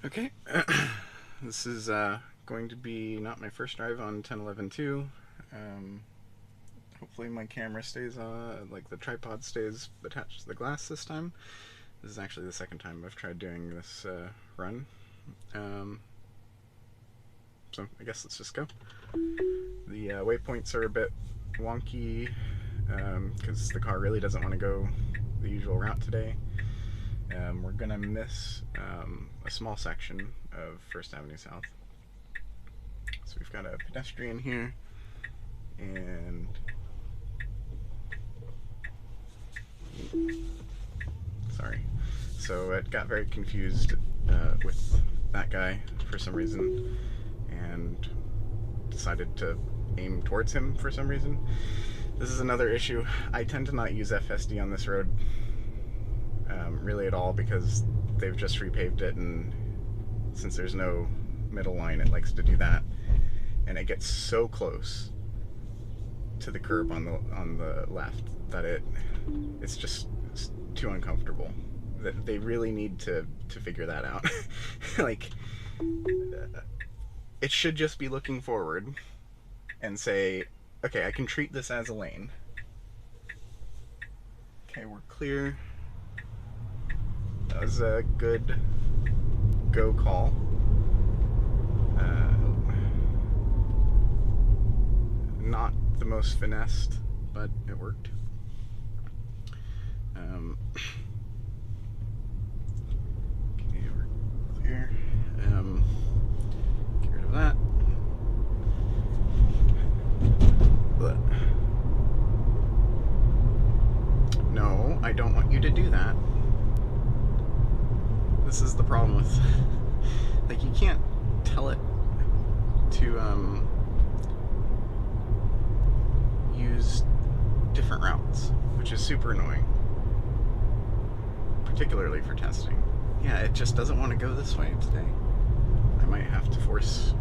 Okay, this is going to be not my first drive on 10.11.2. Hopefully my camera stays like the tripod stays attached to the glass this time. This is actually the second time I've tried doing this run. So I guess let's just go. The waypoints are a bit wonky because the car really doesn't want to go the usual route today. We're gonna miss a small section of First Avenue South. So we've got a pedestrian here, and sorry. So it got very confused with that guy for some reason, and decided to aim towards him for some reason. This is another issue. I tend to not use FSD on this road really at all because they've just repaved it, and since there's no middle line, it likes to do that, and it gets so close to the curb on the left that it's just too uncomfortable. That they really need to figure that out. Like, it should just be looking forward and say, okay, I can treat this as a lane. Okay, we're clear. That was a good go call. Not the most finessed, but it worked. Okay, we're clear. Get rid of that. But no, I don't want you to do that. This is the problem with, like, you can't tell it to use different routes, which is super annoying, particularly for testing. Yeah, it just doesn't want to go this way today. I might have to force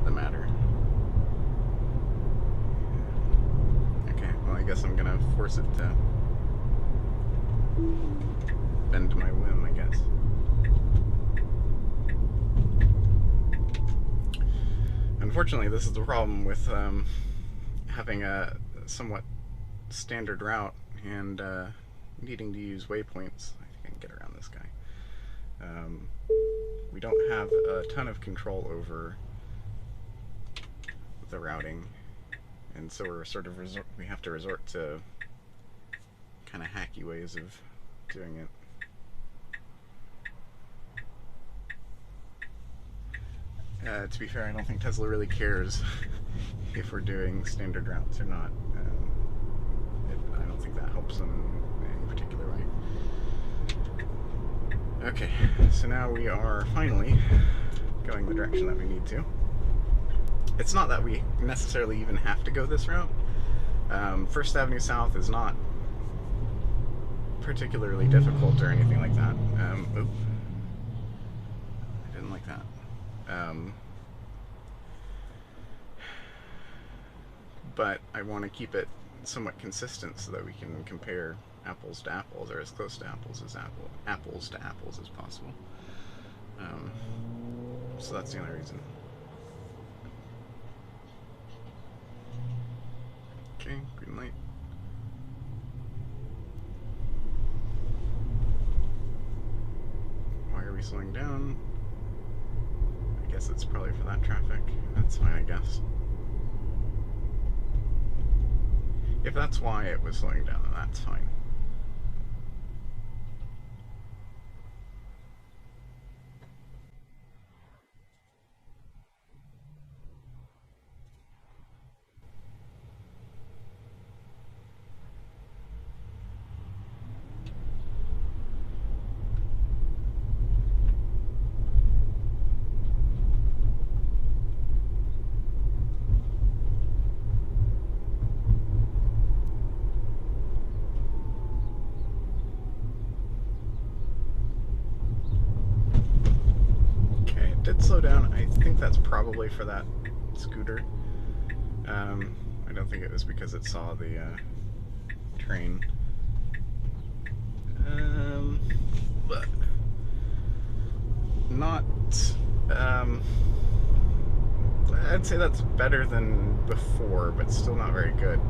the matter. Okay, well, I guess I'm gonna force it to bend to my whim, I guess. Unfortunately, this is the problem with having a somewhat standard route and needing to use waypoints. I think I can get around this guy. We don't have a ton of control over the routing, and so we're sort of we have to resort to kind of hacky ways of doing it. To be fair, I don't think Tesla really cares if we're doing standard routes or not. I don't think that helps them in any particular way. Okay, so now we are finally going the direction that we need to. It's not that we necessarily even have to go this route. First Avenue South is not particularly difficult or anything like that. Oop. I didn't like that. But I want to keep it somewhat consistent so that we can compare apples to apples, or as close to apples to apples as possible. So that's the only reason. Okay, green light. Why are we slowing down? I guess it's probably for that traffic. That's fine, I guess. If that's why it was slowing down, then that's fine. Did slow down. I think that's probably for that scooter. I don't think it was because it saw the train. But not, I'd say that's better than before, but still not very good.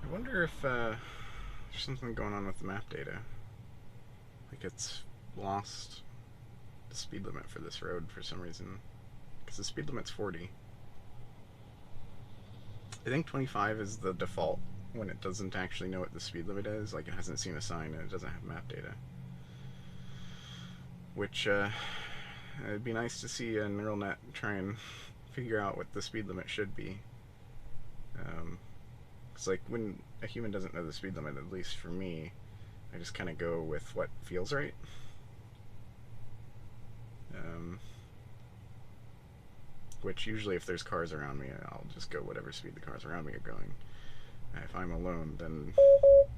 I wonder if there's something going on with the map data. Like it's lost the speed limit for this road for some reason. Because the speed limit's 40. I think 25 is the default when it doesn't actually know what the speed limit is. Like it hasn't seen a sign and it doesn't have map data. Which, it'd be nice to see a neural net try and figure out what the speed limit should be. It's like when a human doesn't know the speed limit, at least for me, I just kind of go with what feels right. Which usually if there's cars around me, I'll just go whatever speed the cars around me are going. If I'm alone, then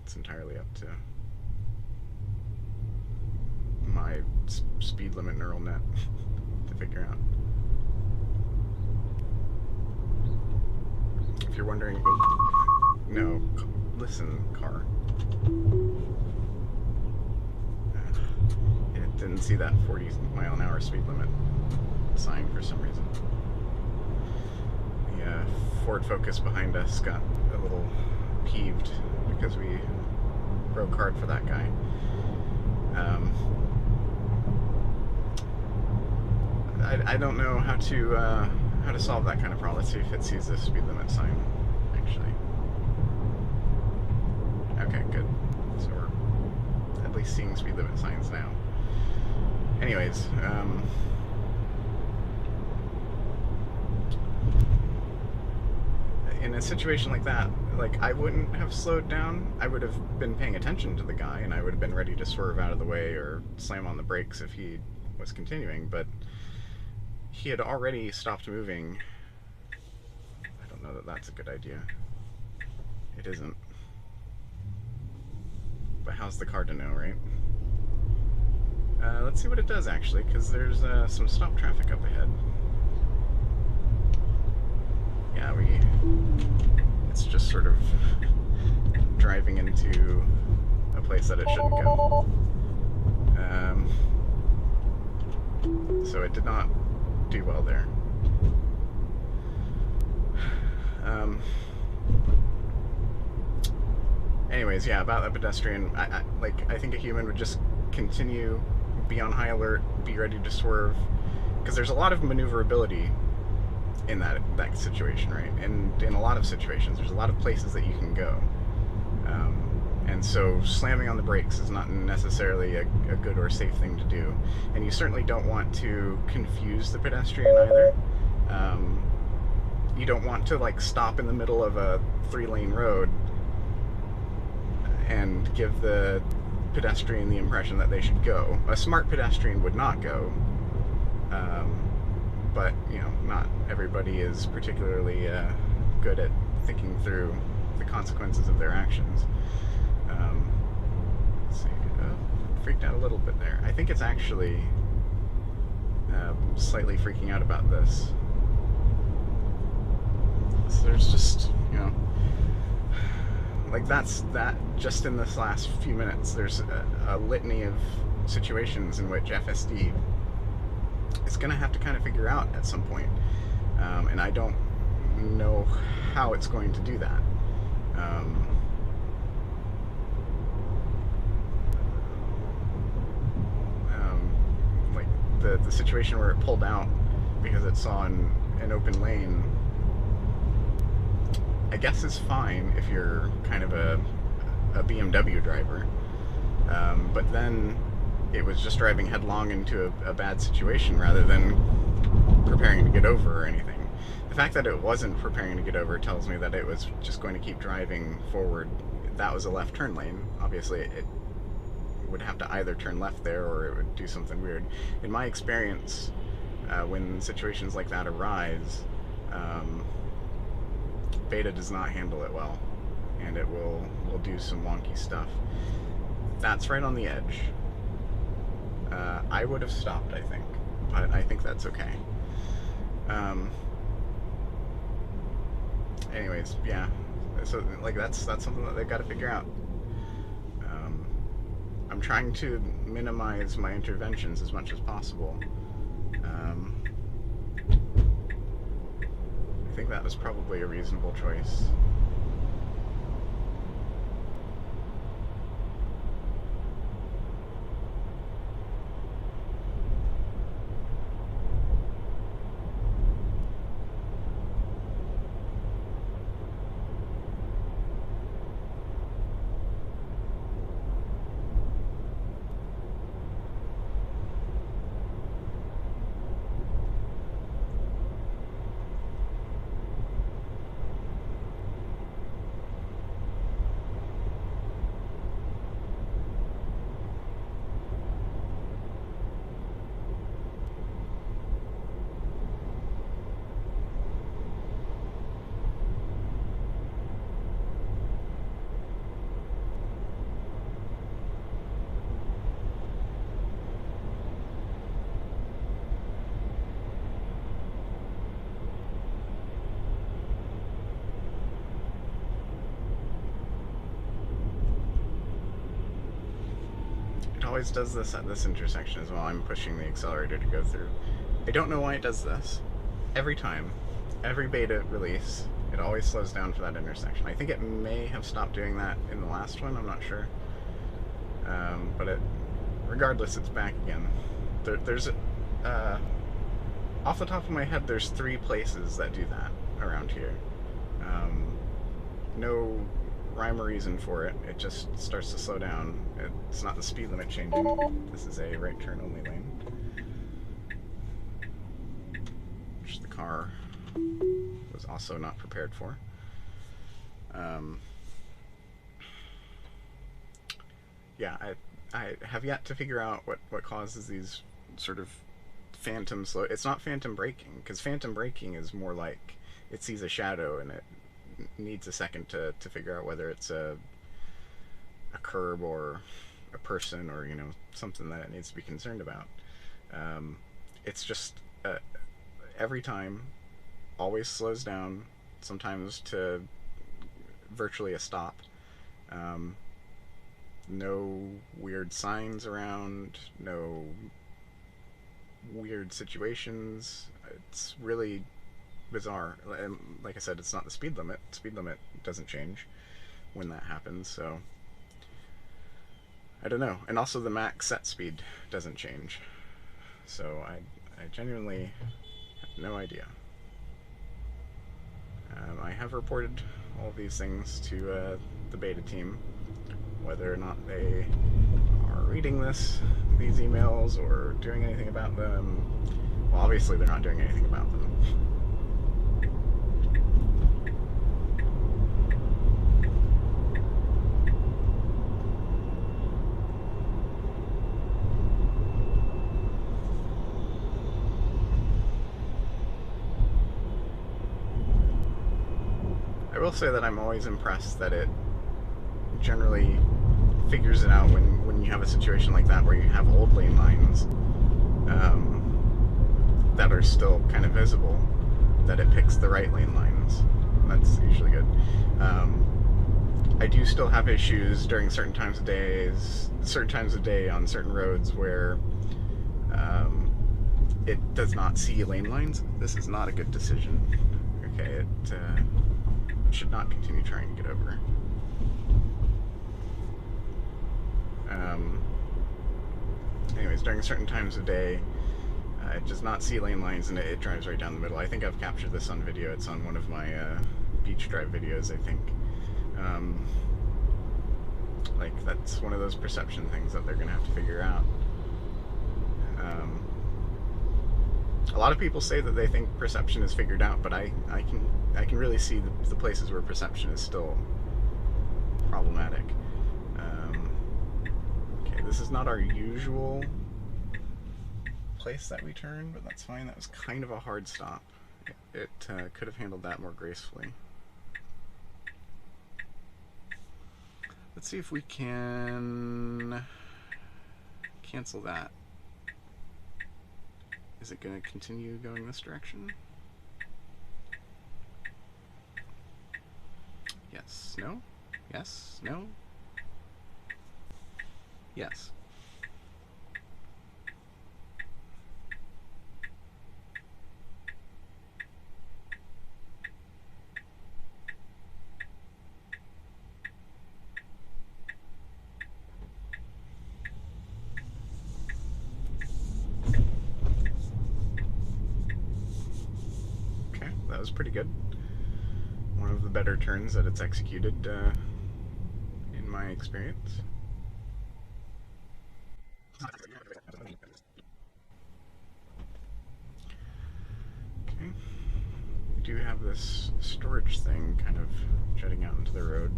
it's entirely up to my speed limit neural net to figure out. If you're wondering, no, listen, car. It didn't see that 40-mile-an-hour speed limit sign for some reason. The Ford Focus behind us got a little peeved because we broke hard for that guy. I don't know how to solve that kind of problem. Let's see if it sees the speed limit sign, actually. Okay, good. So we're at least seeing speed limit signs now. Anyways, in a situation like that, like, I wouldn't have slowed down. I would have been paying attention to the guy, and I would have been ready to swerve out of the way or slam on the brakes if he was continuing, but he had already stopped moving. I don't know that that's a good idea. It isn't. But how's the car to know, right? Let's see what it does, actually, because there's some stop traffic up ahead. Yeah, it's just sort of driving into a place that it shouldn't go. So it did not do well there. Anyways, yeah, about that pedestrian, I think a human would just continue, be on high alert, be ready to swerve, because there's a lot of maneuverability in that situation, right? And in a lot of situations, there's a lot of places that you can go. And so slamming on the brakes is not necessarily a good or safe thing to do. And you certainly don't want to confuse the pedestrian either. You don't want to, like, stop in the middle of a 3-lane road and give the pedestrian the impression that they should go. A smart pedestrian would not go. but you know, not everybody is particularly good at thinking through the consequences of their actions. Let's see, freaked out a little bit there. I think it's actually slightly freaking out about this. So there's just, you know, like that just in this last few minutes, there's a litany of situations in which FSD is going to have to kind of figure out at some point. And I don't know how it's going to do that. Like the situation where it pulled out because it saw an open lane, I guess is fine if you're kind of a BMW driver. But then it was just driving headlong into a bad situation rather than preparing to get over or anything. The fact that it wasn't preparing to get over tells me that it was just going to keep driving forward. That was a left turn lane. Obviously, it would have to either turn left there or it would do something weird. In my experience, when situations like that arise, beta does not handle it well, and it will do some wonky stuff. That's right on the edge. I would have stopped, I think, but I think that's okay. Anyways, yeah. So like that's something that they've got to figure out. I'm trying to minimize my interventions as much as possible. I think that was probably a reasonable choice. Always does this at this intersection as well. I'm pushing the accelerator to go through. I don't know why it does this. Every time, every beta release, it always slows down for that intersection. I think it may have stopped doing that in the last one, I'm not sure. But regardless, it's back again. There's off the top of my head, there's 3 places that do that around here. No rhyme or reason for it. It just starts to slow down. It's not the speed limit changing. This is a right turn only lane, which the car was also not prepared for. Yeah, I have yet to figure out what causes these sort of phantom slow. It's not phantom braking, because phantom braking is more like it sees a shadow and it needs a second to figure out whether it's a curb or a person or, you know, something that it needs to be concerned about. It's just every time always slows down, sometimes to virtually a stop. No weird signs around, no weird situations. It's really bizarre. And like I said, it's not the speed limit. Speed limit doesn't change when that happens, so I don't know. And also the max set speed doesn't change, so I genuinely have no idea. I have reported all of these things to the beta team. Whether or not they are reading these emails or doing anything about them, well, obviously they're not doing anything about them. will say that I'm always impressed that it generally figures it out when you have a situation like that where you have old lane lines that are still kind of visible, that it picks the right lane lines. That's usually good. I do still have issues during certain times of day on certain roads where it does not see lane lines. This is not a good decision. Okay, it should not continue trying to get over. Anyways, during certain times of day, it does not see lane lines and it drives right down the middle. I think I've captured this on video. It's on one of my beach drive videos, I think. Like, that's one of those perception things that they're going to have to figure out. A lot of people say that they think perception is figured out, but I can really see the places where perception is still problematic. Okay, this is not our usual place that we turn, but that's fine. That was kind of a hard stop. It could have handled that more gracefully. Let's see if we can cancel that. Is it going to continue going this direction? Yes, no, yes, no, yes. That was pretty good. One of the better turns that it's executed in my experience. Okay. We do have this storage thing kind of jutting out into the road.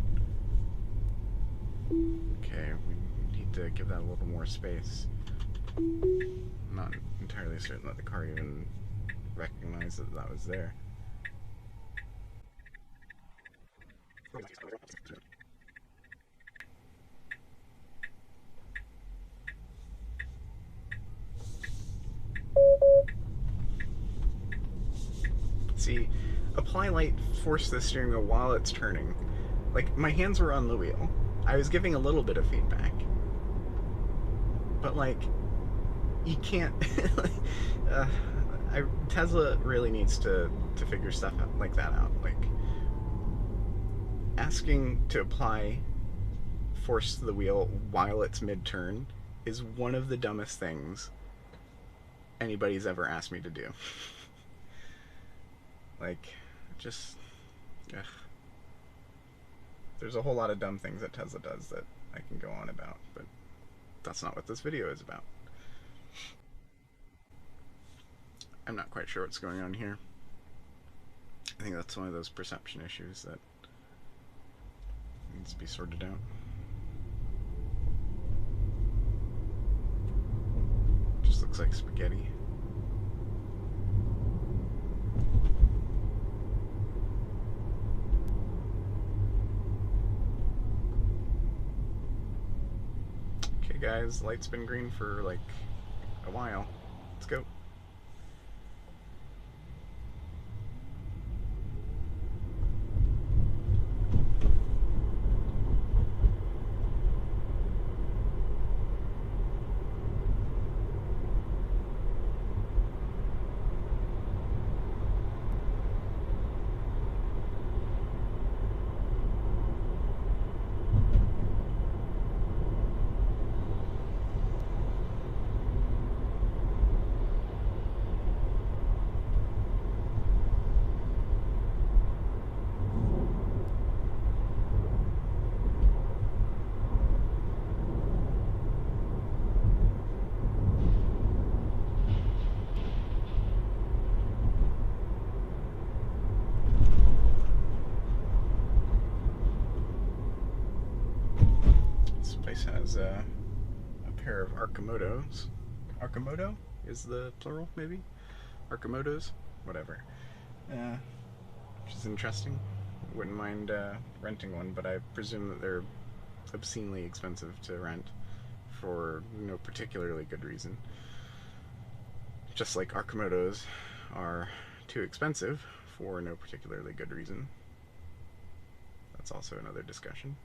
Okay, we need to give that a little more space. I'm not entirely certain that the car even recognized that that was there. See, apply light, force the steering wheel while it's turning. Like, my hands were on the wheel. I was giving a little bit of feedback. But, like, you can't... Tesla really needs to figure stuff out, like that out. Like, asking to apply force to the wheel while it's mid-turn is one of the dumbest things anybody's ever asked me to do. Like, just... ugh. There's a whole lot of dumb things that Tesla does that I can go on about, but that's not what this video is about. I'm not quite sure what's going on here. I think that's one of those perception issues that needs to be sorted out. Just looks like spaghetti. Okay guys, the light's been green for like a while. Let's go. Has a pair of Arcimotos. Arcimoto is the plural, maybe? Arcimotos? Whatever. Which is interesting. wouldn't mind renting one, but I presume that they're obscenely expensive to rent for no particularly good reason. Just like Archimotos are too expensive for no particularly good reason. That's also another discussion.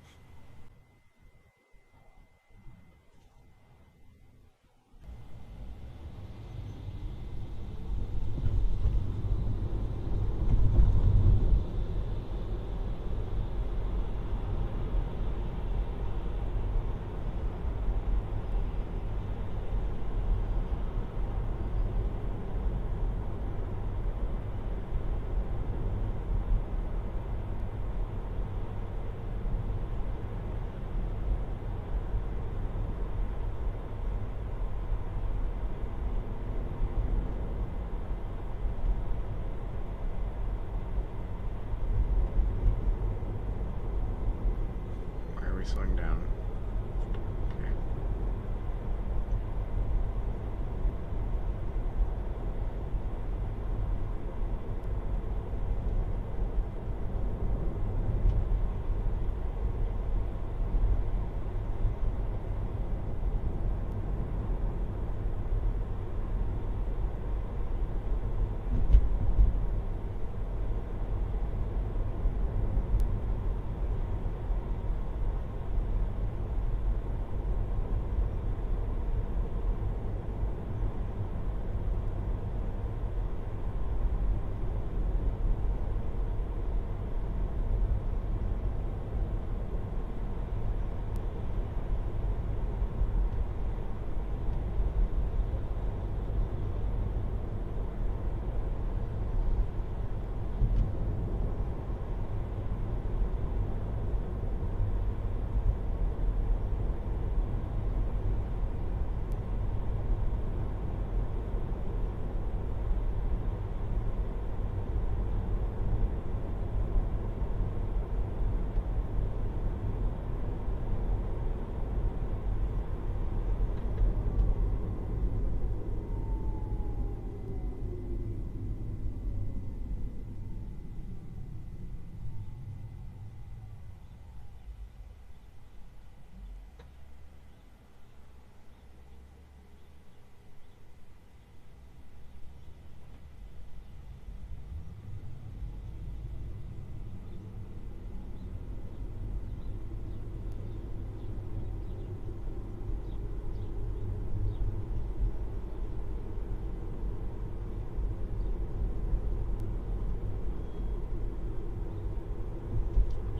Why are we slowing down? Okay.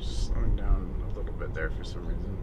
Slowing down a little bit there for some reason.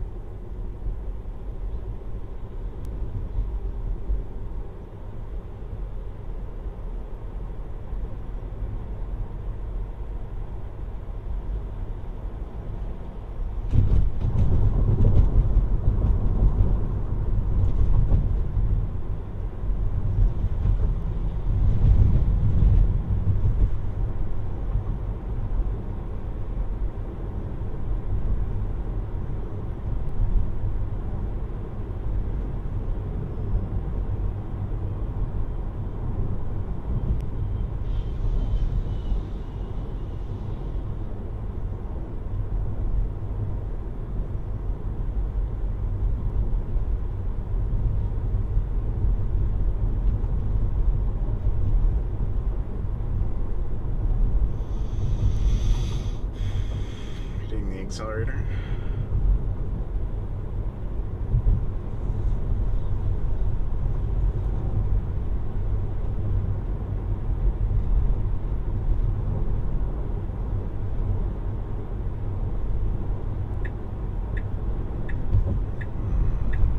Hitting the accelerator.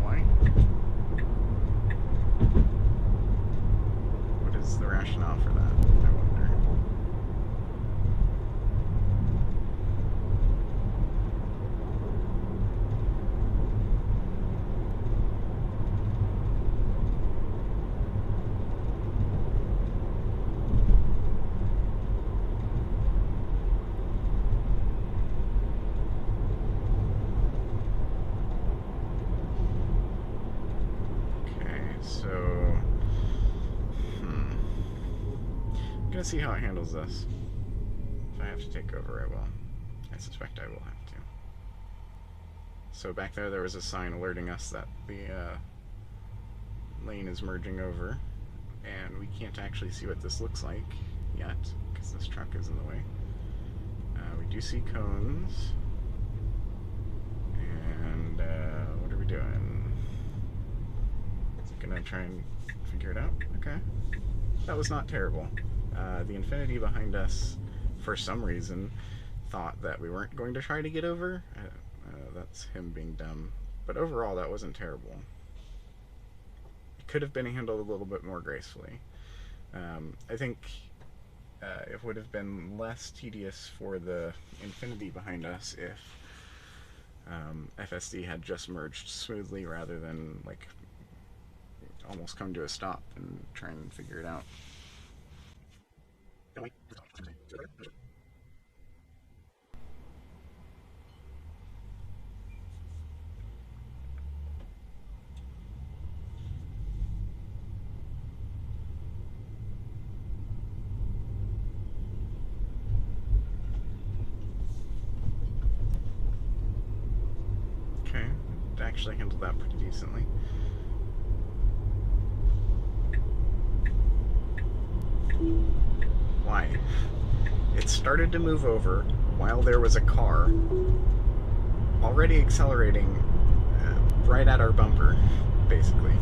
Why? What is the rationale for that, I wonder? I'm gonna see how it handles this. If I have to take over, I will. I suspect I will have to. So back there was a sign alerting us that the lane is merging over, and we can't actually see what this looks like yet because this truck is in the way. We do see cones, and what are we doing? Gonna try and figure it out. Okay, that was not terrible. The Infinity behind us, for some reason, thought that we weren't going to try to get over. That's him being dumb. But overall, that wasn't terrible. It could have been handled a little bit more gracefully. I think it would have been less tedious for the Infinity behind us if FSD had just merged smoothly rather than like almost come to a stop and try and figure it out. Okay, actually handled that pretty decently. Why? It started to move over while there was a car already accelerating right at our bumper, basically.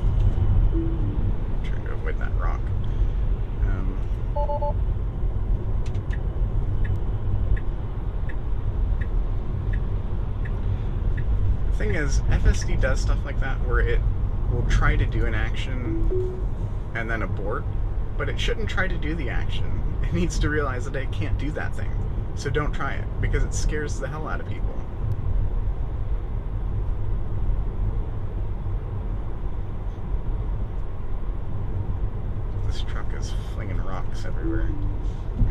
I'm trying to avoid that rock. The thing is, FSD does stuff like that where it will try to do an action and then abort, but it shouldn't try to do the action. It needs to realize that it can't do that thing. So don't try it, because it scares the hell out of people. This truck is flinging rocks everywhere.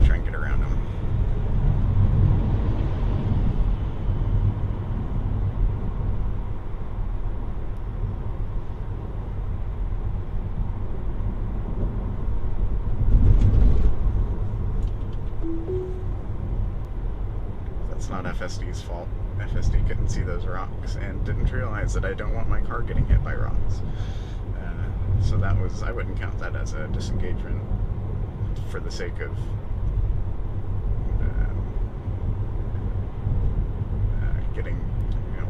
Try and get around him. That's not FSD's fault. FSD couldn't see those rocks and didn't realize that I don't want my car getting hit by rocks. So that was, I wouldn't count that as a disengagement for the sake of getting,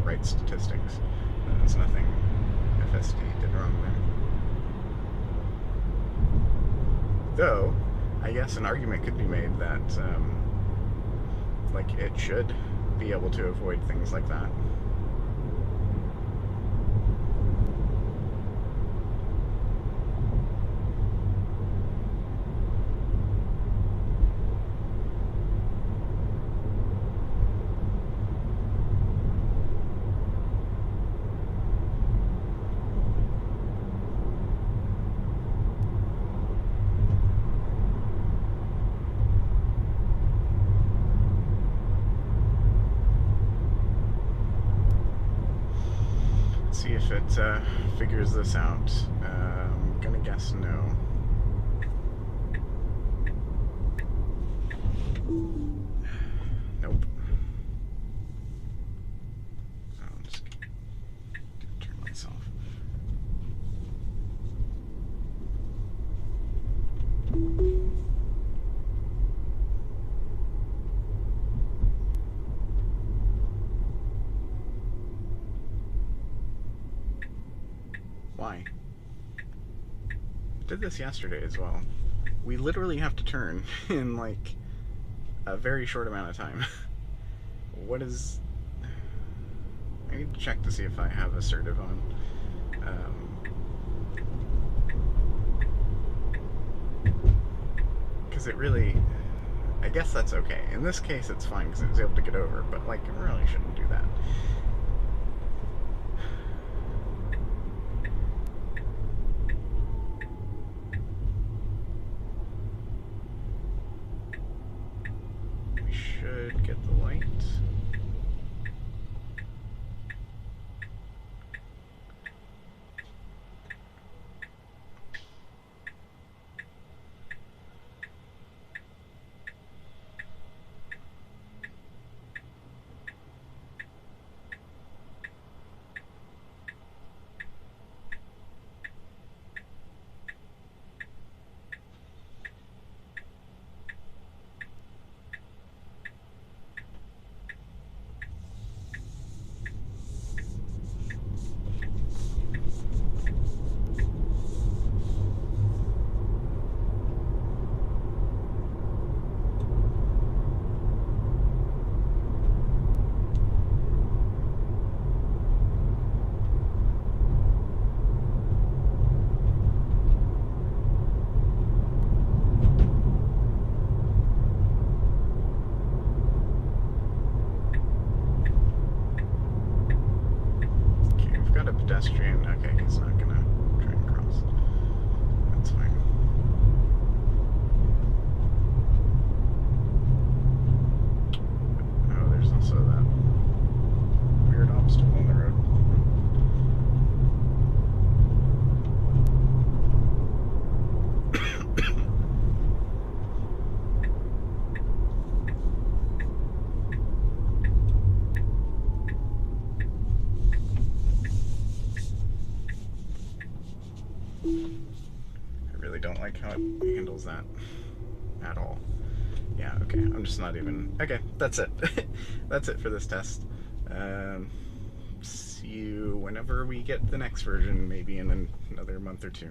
right statistics. There's nothing FSD did wrong there. Though, I guess an argument could be made that like it should be able to avoid things like that. See if it figures this out. I'm gonna guess no. Nope. I'll just turn myself. Why? Did this yesterday as well. We literally have to turn in like a very short amount of time. What is... I need to check to see if I have assertive on. Because it really... I guess that's okay. In this case it's fine because it was able to get over, but like it really shouldn't do that. Should get the light. pedestrian. Okay, he's not gonna try and cross. That's fine. Oh, there's also that weird obstacle in the road. I really don't like how it handles that at all. Yeah, okay, I'm just not even... Okay, that's it. That's it for this test. See you whenever we get the next version, maybe in another month or two.